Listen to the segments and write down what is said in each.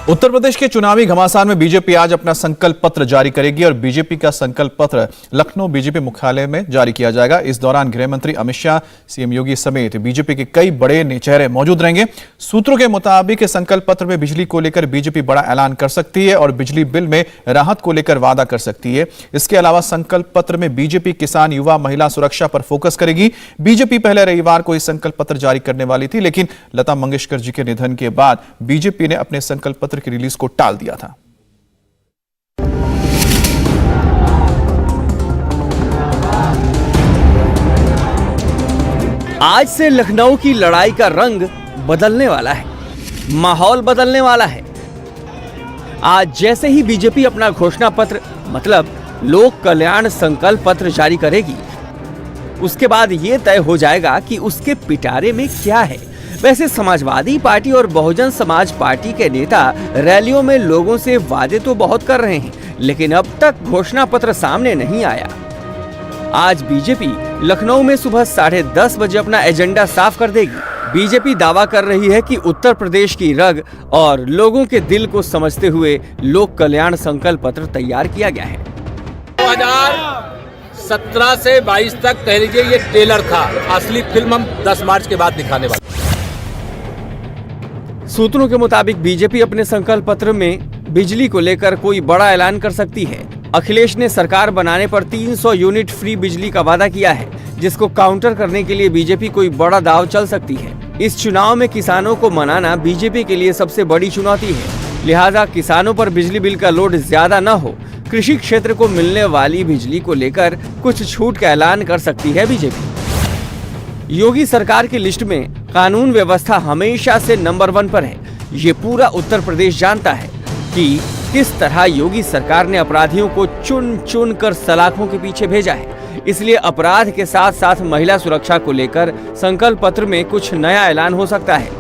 उत्तर प्रदेश के चुनावी घमासान में बीजेपी आज अपना संकल्प पत्र जारी करेगी और बीजेपी का संकल्प पत्र लखनऊ बीजेपी मुख्यालय में जारी किया जाएगा। इस दौरान गृह मंत्री अमित शाह, सीएम योगी समेत बीजेपी के कई बड़े चेहरे मौजूद रहेंगे। सूत्रों के मुताबिक संकल्प पत्र में बिजली को लेकर बीजेपी बड़ा ऐलान कर सकती है और बिजली बिल में राहत को लेकर वादा कर सकती है। इसके अलावा संकल्प पत्र में बीजेपी किसान, युवा, महिला सुरक्षा पर फोकस करेगी। बीजेपी पहले रविवार को इस संकल्प पत्र जारी करने वाली थी, लेकिन लता मंगेशकर जी के निधन के बाद बीजेपी ने अपने संकल्प पत्र की रिलीज को टाल दिया था। आज से लखनऊ की लड़ाई का रंग बदलने वाला है, माहौल बदलने वाला है। आज जैसे ही बीजेपी अपना घोषणा पत्र मतलब लोक कल्याण संकल्प पत्र जारी करेगी, उसके बाद यह तय हो जाएगा कि उसके पिटारे में क्या है। वैसे समाजवादी पार्टी और बहुजन समाज पार्टी के नेता रैलियों में लोगों से वादे तो बहुत कर रहे हैं, लेकिन अब तक घोषणा पत्र सामने नहीं आया। आज बीजेपी लखनऊ में सुबह 10:30 बजे अपना एजेंडा साफ कर देगी। बीजेपी दावा कर रही है कि उत्तर प्रदेश की रग और लोगों के दिल को समझते हुए लोक कल्याण संकल्प पत्र तैयार किया गया है। 2017 से 22 तक कह लीजिए ये ट्रेलर था, असली फिल्म हम 10 मार्च के बाद दिखाने वाले। सूत्रों के मुताबिक बीजेपी अपने संकल्प पत्र में बिजली को लेकर कोई बड़ा ऐलान कर सकती है। अखिलेश ने सरकार बनाने पर 300 यूनिट फ्री बिजली का वादा किया है, जिसको काउंटर करने के लिए बीजेपी कोई बड़ा दांव चल सकती है। इस चुनाव में किसानों को मनाना बीजेपी के लिए सबसे बड़ी चुनौती है, लिहाजा किसानों पर बिजली बिल का लोड ज्यादा न हो, कृषि क्षेत्र को मिलने वाली बिजली को लेकर कुछ छूट का ऐलान कर सकती है बीजेपी। योगी सरकार की लिस्ट में कानून व्यवस्था हमेशा से नंबर 1 पर है। ये पूरा उत्तर प्रदेश जानता है कि किस तरह योगी सरकार ने अपराधियों को चुन चुन कर सलाखों के पीछे भेजा है। इसलिए अपराध के साथ साथ महिला सुरक्षा को लेकर संकल्प पत्र में कुछ नया ऐलान हो सकता है।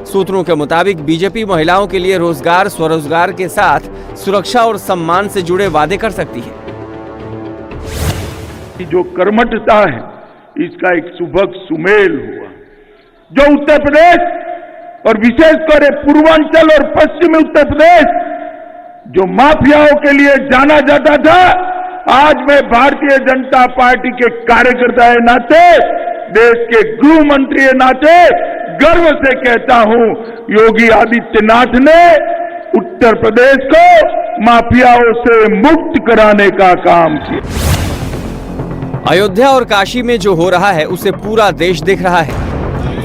सूत्रों के मुताबिक बीजेपी महिलाओं के लिए रोजगार, स्वरोजगार के साथ सुरक्षा और सम्मान से जुड़े वादे कर सकती है। जो कर्मठता है, इसका एक सुभग सुमेल हुआ, जो उत्तर प्रदेश और विशेषकर पूर्वांचल और पश्चिमी उत्तर प्रदेश जो माफियाओं के लिए जाना जाता था, आज मैं भारतीय जनता पार्टी के कार्यकर्ता के नाते, देश के गृह मंत्री के नाते गर्व से कहता हूं, योगी आदित्यनाथ ने उत्तर प्रदेश को माफियाओं से मुक्त कराने का काम किया। अयोध्या और काशी में जो हो रहा है उसे पूरा देश देख रहा है।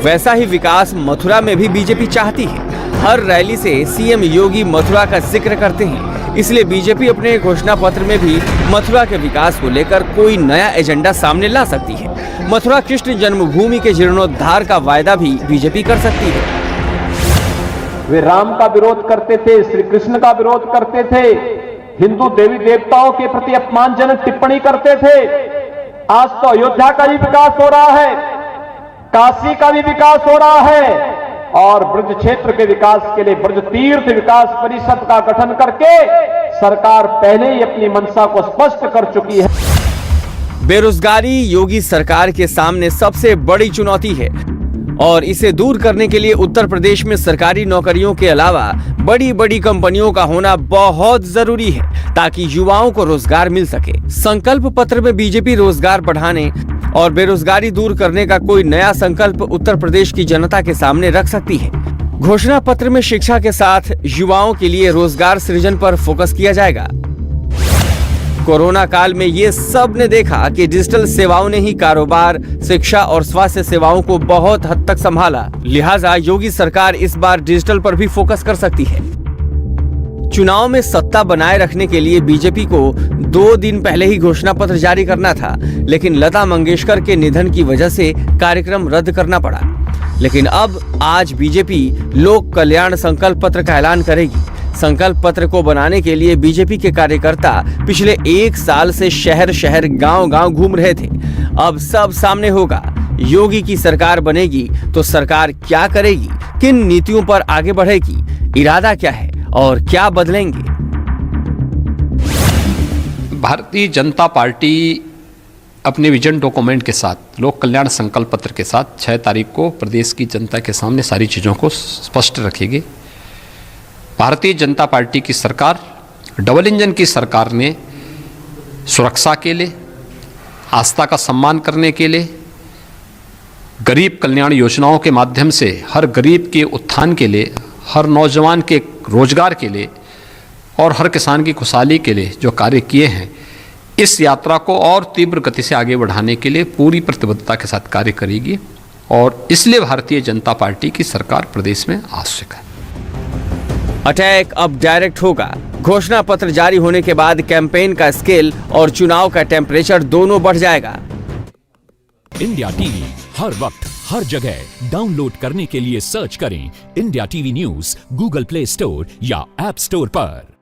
वैसा ही विकास मथुरा में भी बीजेपी चाहती है। हर रैली से सीएम योगी मथुरा का जिक्र करते हैं, इसलिए बीजेपी अपने घोषणा पत्र में भी मथुरा के विकास को लेकर कोई नया एजेंडा सामने ला सकती है। मथुरा कृष्ण जन्मभूमि के जीर्णोद्धार का वायदा भी बीजेपी कर सकती है। वे राम का विरोध करते थे, श्री कृष्ण का विरोध करते थे, हिंदू देवी देवताओं के प्रति अपमानजनक टिप्पणी करते थे। आज तो अयोध्या का भी विकास हो रहा है, काशी का भी विकास हो रहा है और ब्रज क्षेत्र के विकास के लिए ब्रज तीर्थ विकास परिषद का गठन करके सरकार पहले ही अपनी मंशा को स्पष्ट कर चुकी है। बेरोजगारी योगी सरकार के सामने सबसे बड़ी चुनौती है और इसे दूर करने के लिए उत्तर प्रदेश में सरकारी नौकरियों के अलावा बड़ी बड़ी कंपनियों का होना बहुत जरूरी है, ताकि युवाओं को रोजगार मिल सके। संकल्प पत्र में बीजेपी रोजगार बढ़ाने और बेरोजगारी दूर करने का कोई नया संकल्प उत्तर प्रदेश की जनता के सामने रख सकती है। घोषणा पत्र में शिक्षा के साथ युवाओं के लिए रोजगार सृजन पर फोकस किया जाएगा। कोरोना काल में ये सब ने देखा कि डिजिटल सेवाओं ने ही कारोबार, शिक्षा और स्वास्थ्य सेवाओं को बहुत हद तक संभाला। लिहाजा योगी सरकार इस बार डिजिटल पर भी फोकस कर सकती है। चुनाव में सत्ता बनाए रखने के लिए बीजेपी को 2 दिन पहले ही घोषणा पत्र जारी करना था, लेकिन लता मंगेशकर के निधन की वजह से कार्यक्रम रद्द करना पड़ा। लेकिन अब आज बीजेपी लोक कल्याण संकल्प पत्र का ऐलान करेगी। संकल्प पत्र को बनाने के लिए बीजेपी के कार्यकर्ता पिछले 1 साल से शहर शहर, गांव गांव घूम रहे थे। अब सब सामने होगा। योगी की सरकार बनेगी तो सरकार क्या करेगी, किन नीतियों पर आगे बढ़ेगी, इरादा क्या है और क्या बदलेंगे। भारतीय जनता पार्टी अपने विजन डॉक्यूमेंट के साथ, लोक कल्याण संकल्प पत्र के साथ 6 तारीख को प्रदेश की जनता के सामने सारी चीज़ों को स्पष्ट रखेगी। भारतीय जनता पार्टी की सरकार, डबल इंजन की सरकार ने सुरक्षा के लिए, आस्था का सम्मान करने के लिए, गरीब कल्याण योजनाओं के माध्यम से हर गरीब के उत्थान के लिए, हर नौजवान के रोजगार के लिए और हर किसान की खुशहाली के लिए जो कार्य किए हैं, इस यात्रा को और तीव्र गति से आगे बढ़ाने के लिए पूरी प्रतिबद्धता के साथ कार्य करेगी और इसलिए भारतीय जनता पार्टी की सरकार प्रदेश में आवश्यक है। अटैक अब डायरेक्ट होगा। घोषणा पत्र जारी होने के बाद कैंपेन का स्केल और चुनाव का टेम्परेचर दोनों बढ़ जाएगा। इंडिया टीवी हर वक्त हर जगह डाउनलोड करने के लिए सर्च करें India TV news Google play store या ऐप स्टोर पर।